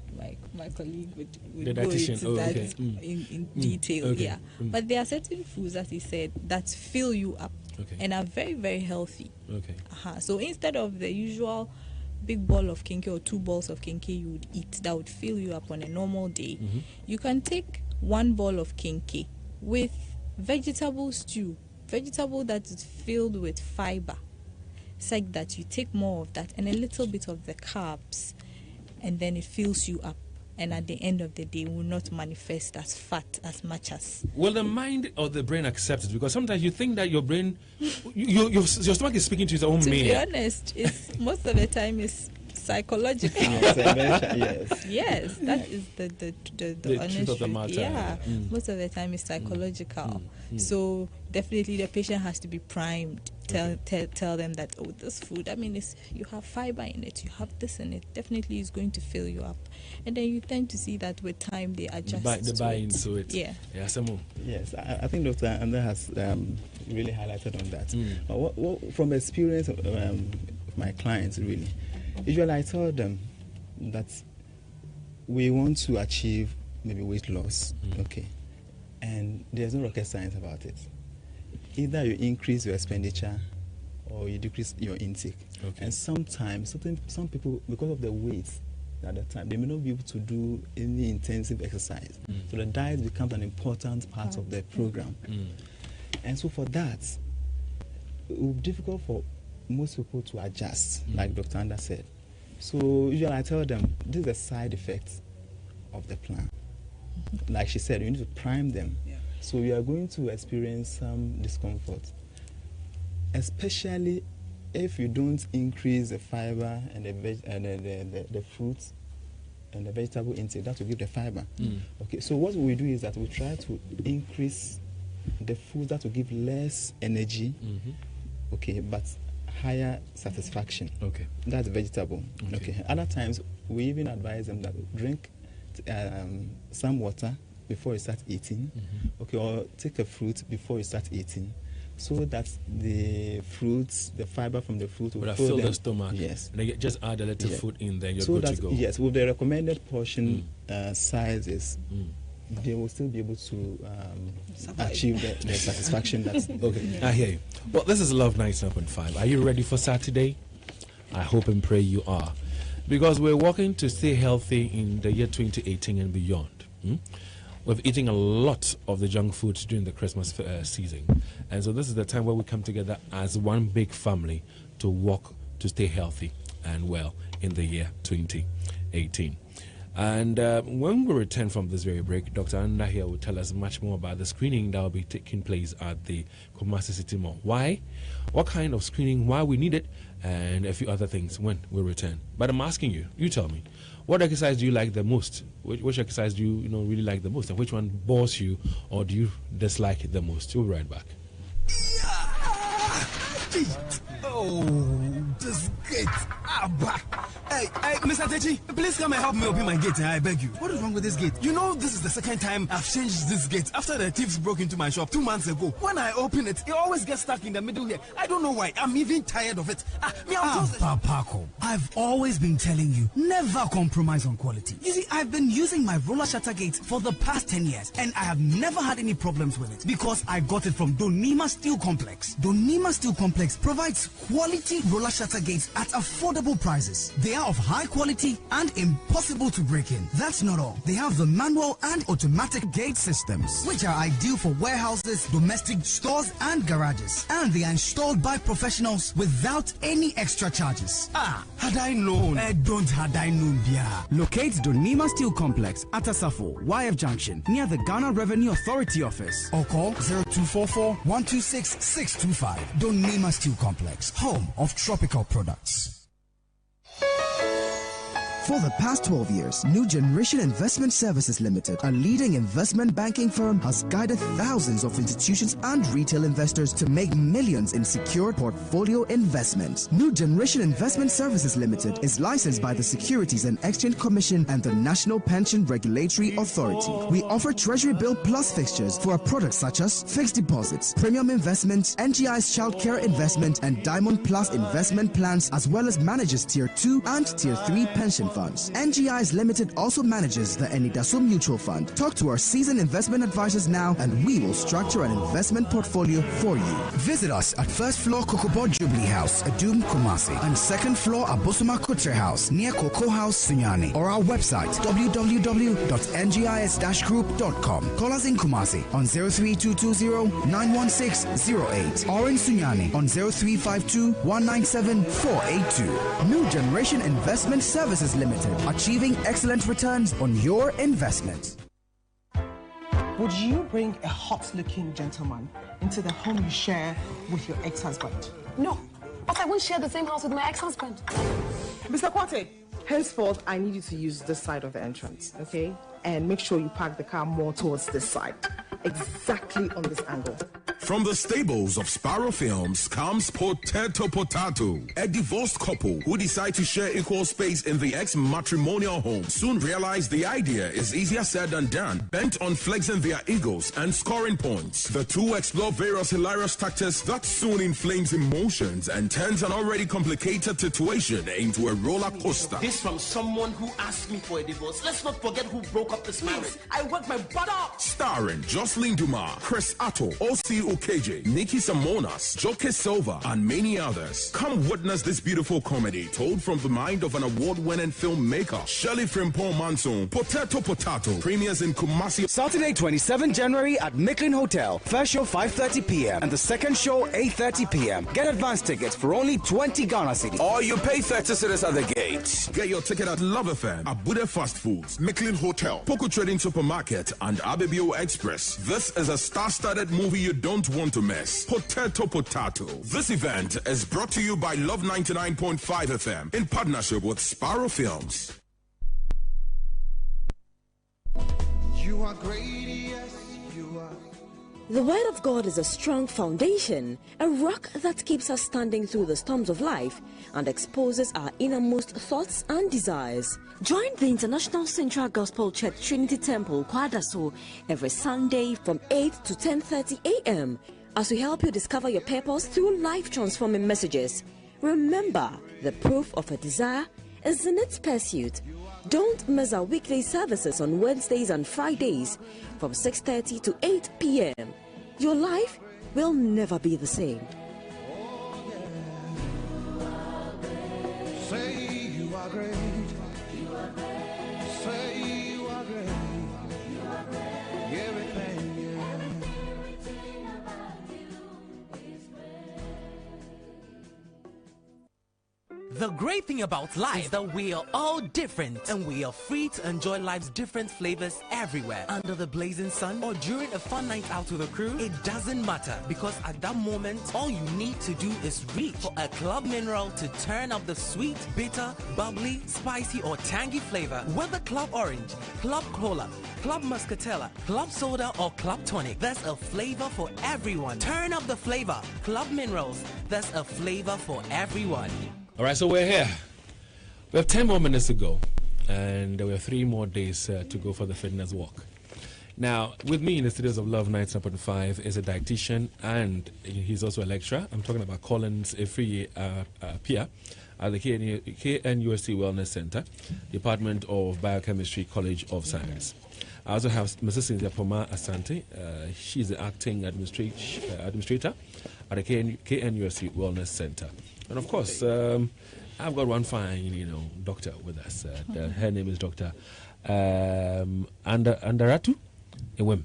colleague would go into that in detail. Okay. Yeah. But there are certain foods, as he said, that fill you up and are very, very healthy. Okay. So instead of the usual big ball of kenkey or 2 balls of kenkey you would eat that would fill you up on a normal day, you can take 1 ball of kenkey with vegetable stew, vegetable that is filled with fiber. It's like that you take more of that and a little bit of the carbs, and then it fills you up, and at the end of the day will not manifest as fat as much as. Will the mind or the brain accept it? Because sometimes you think that your brain, your stomach is speaking to its own To meaning. be honest, most of the time it's psychological. Yes. Yes, that is the honest truth of the matter. Yeah, most of the time it's psychological. So definitely the patient has to be primed. Tell them that, oh, this food, I mean, you have fiber in it, you have this in it, definitely is going to fill you up. And then you tend to see that with time they adjust they buy into it. Yeah. Yes, I think Dr. Anda has really highlighted on that. But what, from experience of my clients, really, usually I tell them that we want to achieve maybe weight loss, okay, and there's no rocket science about it. Either you increase your expenditure or you decrease your intake. Okay. And sometimes, some people, because of the weight at that time, they may not be able to do any intensive exercise. So the diet becomes an important part of the program. And so for that, it will be difficult for most people to adjust, like Dr. Anda said. So usually I tell them, this is a side effect of the plan. Like she said, you need to prime them. Yeah. So we are going to experience some discomfort, especially if you don't increase the fiber and the fruits and the vegetable intake. That will give the fiber. Okay. So what we do is that we try to increase the food that will give less energy, okay, but higher satisfaction. Okay. That's vegetable. Okay. Other times we even advise them that drink some water before you start eating, okay, or take a fruit before you start eating, so that the fruits, the fiber from the fruit will fill the stomach. Yes. And they just add a little food in there, you're good to go. Yes, with the recommended portion sizes, they will still be able to achieve the satisfaction. That's okay. I hear you. Well, this is Love 99.5. Are you ready for Saturday? I hope and pray you are, because we're working to stay healthy in the year 2018 and beyond. We've eaten a lot of the junk foods during the Christmas season. And so this is the time where we come together as one big family to work to stay healthy and well in the year 2018. And when we return from this very break, Dr. Anda here will tell us much more about the screening that will be taking place at the Kumasi City Mall. Why? What kind of screening? Why we need it? And a few other things when we return. But I'm asking you, you tell me, what exercise do you like the most? Which exercise do you really like the most? And which one bores you or do you dislike it the most? We'll be right back. Oh, this gate. Hey, Mr. Techi, please come and help me open my gate. I beg you. What is wrong with this gate? You know, this is the second time I've changed this gate after the thieves broke into my shop 2 months ago. When I open it, it always gets stuck in the middle here. I don't know why. I'm even tired of it. Papako, I've always been telling you, never compromise on quality. You see, I've been using my roller shutter gate for the past 10 years, and I have never had any problems with it because I got it from Donima Steel Complex. Donima Steel Complex provides quality roller shutter gates at affordable prices. They are of high quality and impossible to break in. That's not all. They have the manual and automatic gate systems, which are ideal for warehouses, domestic stores, and garages. And they are installed by professionals without any extra charges. Had I known. Don't had I known, Bia. Locate Donima Steel Complex at Asafo, YF Junction, near the Ghana Revenue Authority office, or call 0244-126-625. Donima Steel Complex, home of tropical products. For the past 12 years, New Generation Investment Services Limited, a leading investment banking firm, has guided thousands of institutions and retail investors to make millions in secured portfolio investments. New Generation Investment Services Limited is licensed by the Securities and Exchange Commission and the National Pension Regulatory Authority. We offer Treasury Bill Plus fixtures for products such as fixed deposits, premium investments, NGI's Child Care Investment, and Diamond Plus investment plans, as well as manages Tier 2 and Tier 3 pension funds. NGI's Limited also manages the Enidaso Mutual Fund. Talk to our seasoned investment advisors now and we will structure an investment portfolio for you. Visit us at first floor Kokobo Jubilee House, Adum Kumasi, and second floor Abosoma Kutre House near Cocoa House, Sunyani, or our website www.ngis-group.com. Call us in Kumasi on 03220-91608 or in Sunyani on 0352-197-482. New Generation Investment Services Limited, achieving excellent returns on your investment. Would you bring a hot-looking gentleman into the home you share with your ex-husband? No, but I won't share the same house with my ex-husband. Mr. Kwate, Henceforth, I need you to use this side of the entrance, okay? And make sure you park the car more towards this side, exactly on this angle. From the stables of Sparrow Films comes Potato Potato, a divorced couple who decide to share equal space in the ex-matrimonial home. Soon realize the idea is easier said than done, bent on flexing their egos and scoring points. The two explore various hilarious tactics that soon inflames emotions and turns an already complicated situation into a roller coaster. This from someone who asked me for a divorce. Let's not forget who broke up this marriage. I worked my butt off. Starring Jocelyn Dumas, Chris Atto, O.C. Okeje, Nikki Samonas, Joke Silva, and many others. Come witness this beautiful comedy told from the mind of an award-winning filmmaker, Shirley Frimpong Manson. Potato Potato premieres in Kumasi. Saturday, 27 January at Micklin Hotel. First show 5:30 p.m. and the second show 8:30 p.m. Get advance tickets for only 20 Ghana cedis. Or you pay 30 cedis at the gate. Get your ticket at Love FM, Abuja Fast Foods, Micklin Hotel, Poco Trading Supermarket, and Abebio Express. This is a star-studded movie you don't want to miss. Potato Potato. This event is brought to you by Love 99.5 FM in partnership with Sparrow Films. You are great, yes, you are. The Word of God is a strong foundation, a rock that keeps us standing through the storms of life and exposes our innermost thoughts and desires. Join the International Central Gospel Church Trinity Temple, Kwadaso, every Sunday from 8 to 10:30 a.m. as we help you discover your purpose through life-transforming messages. Remember, the proof of a desire is in its pursuit. Don't miss our weekday services on Wednesdays and Fridays from 6:30 to 8 p.m. Your life will never be the same. Say you are great. Say you are great. Everything, The great thing about life is that we are all different and we are free to enjoy life's different flavors everywhere. Under the blazing sun or during a fun night out with a crew, it doesn't matter because at that moment, all you need to do is reach for a Club Mineral to turn up the sweet, bitter, bubbly, spicy or tangy flavor. Whether Club Orange, Club Cola, Club Muscatella, Club Soda or Club Tonic, there's a flavor for everyone. Turn up the flavor. Club Minerals, there's a flavor for everyone. All right, so we're here. We have 10 more minutes to go, and we have 3 more days to go for the fitness walk. Now, with me in the studios of Love 99.5 is a dietitian, and he's also a lecturer. I'm talking about Collins Efriye Pia at the KNUST Wellness Center, Department of Biochemistry, College of Science. I also have Mrs. Cynthia Poma Asante. She's the acting administrator at the KNUST Wellness Center. And of course, I've got one fine, doctor with us. Her name is Dr. Andaratu Ewem.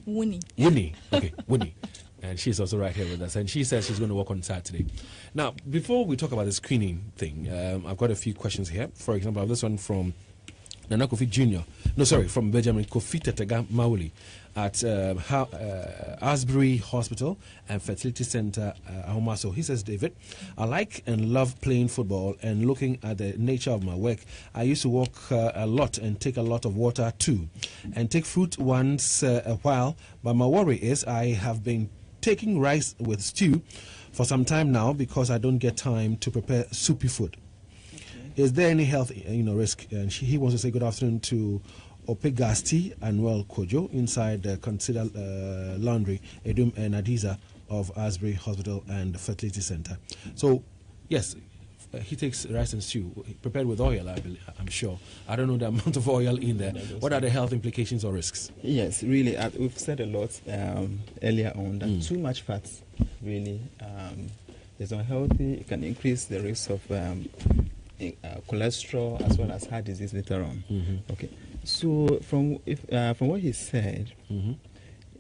Wuni. Okay, Wuni. And she's also right here with us. And she says she's going to work on Saturday. Now, before we talk about the screening thing, I've got a few questions here. For example, I have this one from Nana Kofi Jr. From Benjamin Kofi Tetega Mauli at Asbury Hospital and Fertility Center, Ahomaso. He says, David, I like and love playing football and looking at the nature of my work. I used to walk a lot and take a lot of water too and take fruit once a while. But my worry is I have been taking rice with stew for some time now because I don't get time to prepare soupy food. Is there any health risk? And he wants to say good afternoon to Opegasti and Well Kojo inside the Consider Laundry, Edum and Adiza of Asbury Hospital and Fertility Center. So, yes, he takes rice and stew prepared with oil, I'm sure. I don't know the amount of oil in there. What are the health implications or risks? Yes, really, we've said a lot earlier on that too much fat really is unhealthy. It can increase the risk of cholesterol as well as heart disease later on. Okay, so from what he said,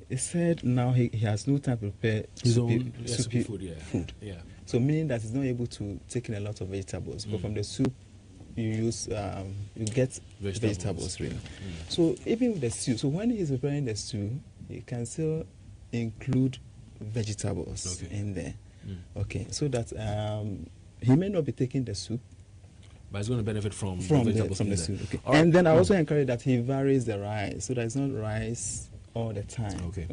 he said now he has no time to prepare his own food. Yeah. So meaning that he's not able to take in a lot of vegetables, but from the soup you use you get vegetables really. So even with the stew, so when he's preparing the stew, he can still include vegetables in there. Okay, so that he may not be taking the soup, But it's going to benefit from the the vegetables. soup. Okay. Right. And then I also encourage that he varies the rice, so that it's not rice all the time. Okay.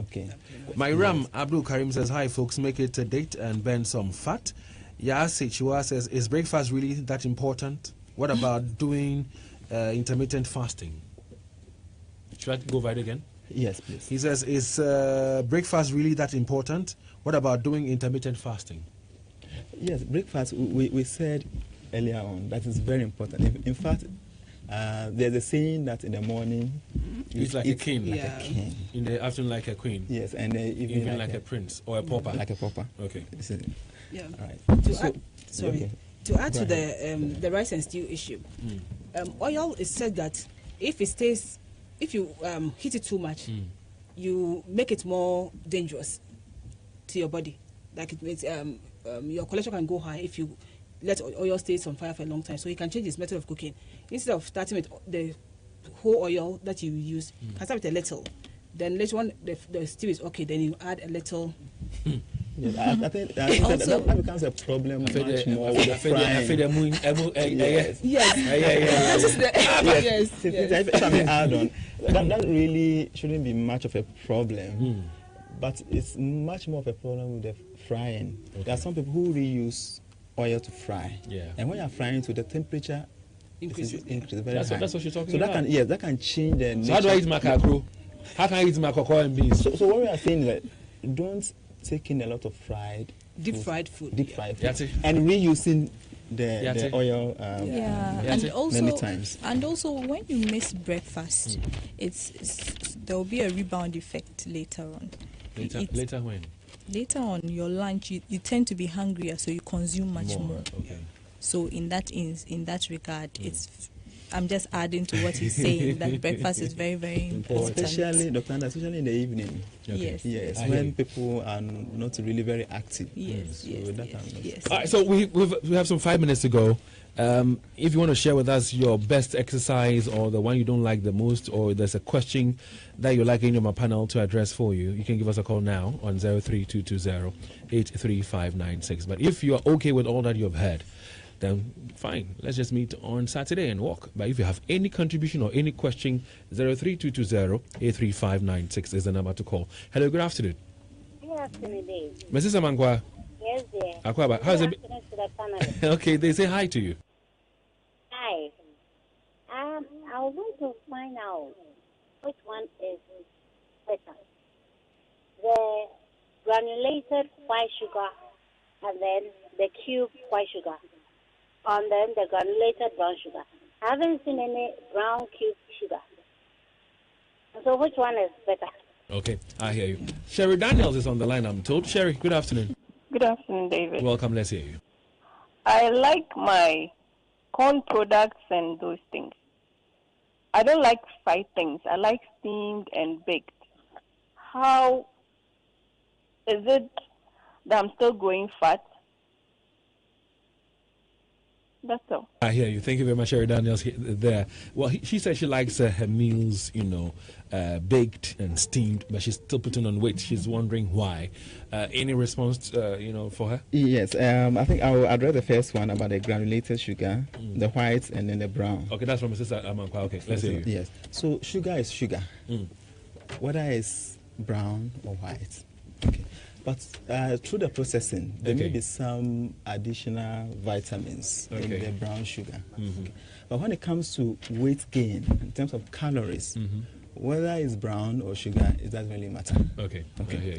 Myram Abdul Karim says, hi folks, make it a date and burn some fat. Yase Chua says, is breakfast really that important? What about doing intermittent fasting? Should I go right again? Yes, please. He says, is breakfast really that important? What about doing intermittent fasting? Yes, breakfast, we said earlier on that is very important. In fact, there's a saying that in the morning it's like a king. In the afternoon, like a queen. Yes, and even like a prince or a pauper. Like a pauper. Okay. Yeah. All right. To add to the rice and stew issue, oil is said that if you heat it too much, you make it more dangerous to your body. Like it makes your cholesterol can go high if you let oil stay on fire for a long time. So you can change its method of cooking. Instead of starting with the whole oil that you use, can start with a little. Then later on, the stew is okay. Then you add a little. Yes, I think that becomes a problem much more with the frying. Yes. If I may add on, that really shouldn't be much of a problem, but it's much more of a problem with the frying. Okay. There are some people who reuse oil to fry, and when you're frying, to the temperature increases very high. That's what you're talking about. That can change the nature. So how do I eat my kakro? How can I eat my cocoa and beans? So what we are saying is that don't take in a lot of deep fried food, and reusing the oil and also, many times. And also, when you miss breakfast, there will be a rebound effect later on. Later when? Later on, your lunch, you tend to be hungrier, so you consume much more. Okay. So in that regard, I'm just adding to what he's saying, that breakfast is very, very important. Especially, Dr. Anda, especially in the evening. Okay. Yes, when people are not really very active. Yes. All right, so we have some 5 minutes to go. If you want to share with us your best exercise or the one you don't like the most, or there's a question that you'd like any of my panel to address for you, you can give us a call now on 03220-83596. But if you're okay with all that you've heard, then fine, let's just meet on Saturday and walk. But if you have any contribution or any question, 03220-83596 is the number to call. Hello, good afternoon. Good afternoon, Dave. Mrs. Amankwa. Yes, dear. Akwaba, how's it? Okay, they say hi to you. Hi. I want to find out which one is better. The granulated white sugar and then the cube white sugar. And then the granulated brown sugar. I haven't seen any brown cube sugar. So which one is better? Okay, I hear you. Sherry Daniels is on the line, I'm told. Sherry, good afternoon. Good afternoon, David. Welcome, let's hear you. I like my corn products and those things. I don't like fried things. I like steamed and baked. How is it that I'm still going fat? That's all. I hear you. Thank you very much, Sherry Daniels there. Well, she said she likes her meals, baked and steamed, but she's still putting on weight. She's wondering why. Any response, for her? Yes, I think I will address the first one about the granulated sugar, the white and then the brown. Okay, that's from Mrs. Amankwa. Okay, let's hear you. Yes. So sugar is sugar, whether it's brown or white. Okay. But through the processing, there may be some additional vitamins in the brown sugar. Okay. But when it comes to weight gain, in terms of calories, whether it's brown or sugar, it doesn't really matter. Okay.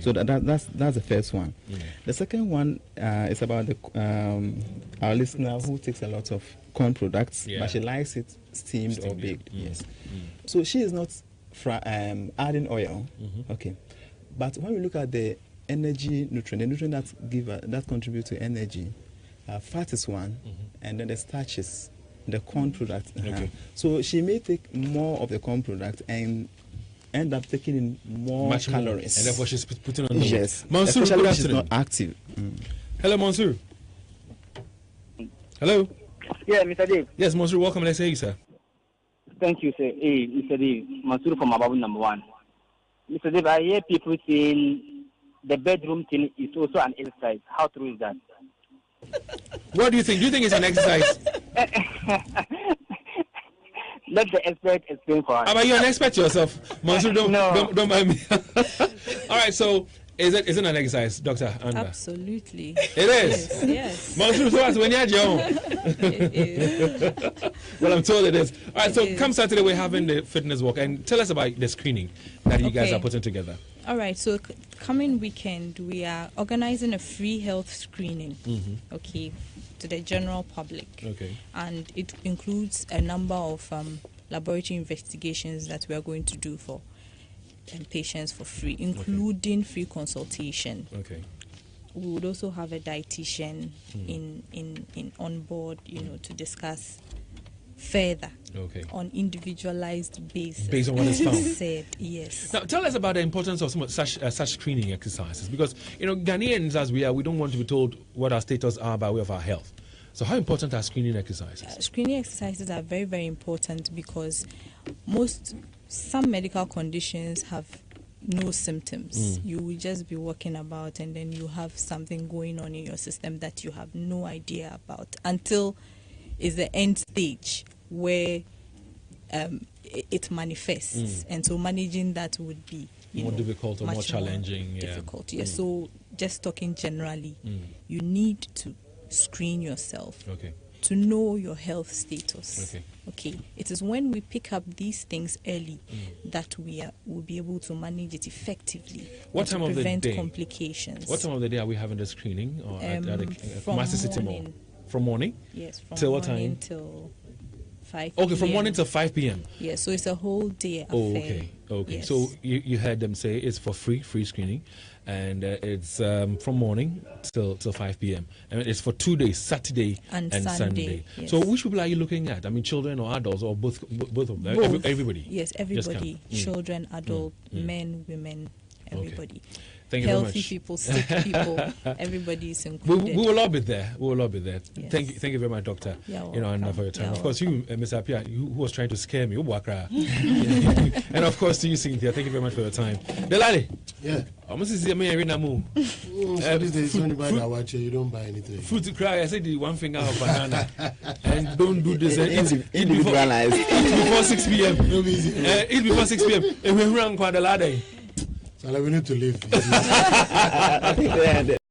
So that's the first one. The second one is about our listener who takes a lot of corn products, but she likes it steamed or baked. Yes. So she is not adding oil. Okay. But when we look at the energy nutrient, the nutrient that contribute to energy, fat is one, and then the starches, the corn product. Okay. So she may take more of the corn product and end up taking in more calories. And therefore she's putting on the weight. Yes. Mansour, especially good if she's afternoon. not active. Hello, Mansour. Hello. Yeah, Mr. Dave. Yes, Mansour, welcome. Let's hear you, sir. Thank you, sir. Hey, Mr. Dave. Mansour from Ababu number 1. Mr. Dave, I hear people saying the bedroom thing is also an exercise. How true is that? What do you think? Do you think it's an exercise? Let the expert explain for us. But you're an expert yourself, Mansour. Don't mind me. All right, so is it an exercise, Dr. Anda? Absolutely. It is. Yes. Mansour, so when you're young. Well, I'm told it is. All right, so come Saturday we're having the fitness walk, and tell us about the screening that you guys are putting together. All right, so coming weekend we are organizing a free health screening. Okay, to the general public. Okay. And it includes a number of laboratory investigations that we are going to do for patients for free, including free consultation. Okay. We would also have a dietitian in on board, to discuss further on individualized basis. Based on what is found. Said, yes. Now, tell us about the importance of such screening exercises, because Ghanaians as we are, we don't want to be told what our status are by way of our health. So, how important are screening exercises? Screening exercises are very, very important because some medical conditions have no symptoms. You will just be walking about and then you have something going on in your system that you have no idea about until it's the end stage where it manifests. And so managing that would be more difficult or more challenging. Difficult, yes. So just talking generally, you need to screen yourself to know your health status. Okay. It is when we pick up these things early that will be able to manage it effectively. What time of the day? Prevent complications. What time of the day are we having the screening? Or from morning. From morning? Yes, from till morning what time? till 5 Okay, from morning till 5 p.m. Yes, so it's a whole day affair. Oh, okay. Yes. So you heard them say it's for free screening, and it's from morning till 5 p.m. and it's for 2 days, Saturday and Sunday. Yes. So which people are you looking at? I mean, children or adults, or both of them? Both. Everybody. Yes, everybody. Children, adult, men, women, everybody. Okay. Thank you very Healthy much. people, sick people, everybody is included. We will all be there. Yes. Thank you very much, Doctor. And for your time. Of course, you, Mr. Apia, who was trying to scare me, and of course to you, Cynthia. Thank you very much for your time. Delali. Yeah. Almost is me every namu. These days, when you buy that watch, you don't buy anything. Fruit to cry. I said the one finger of banana, and don't do this. Individualized. Eat before 6 p.m. Eat before 6 p.m. And we run quite a lot. So we need to leave. I think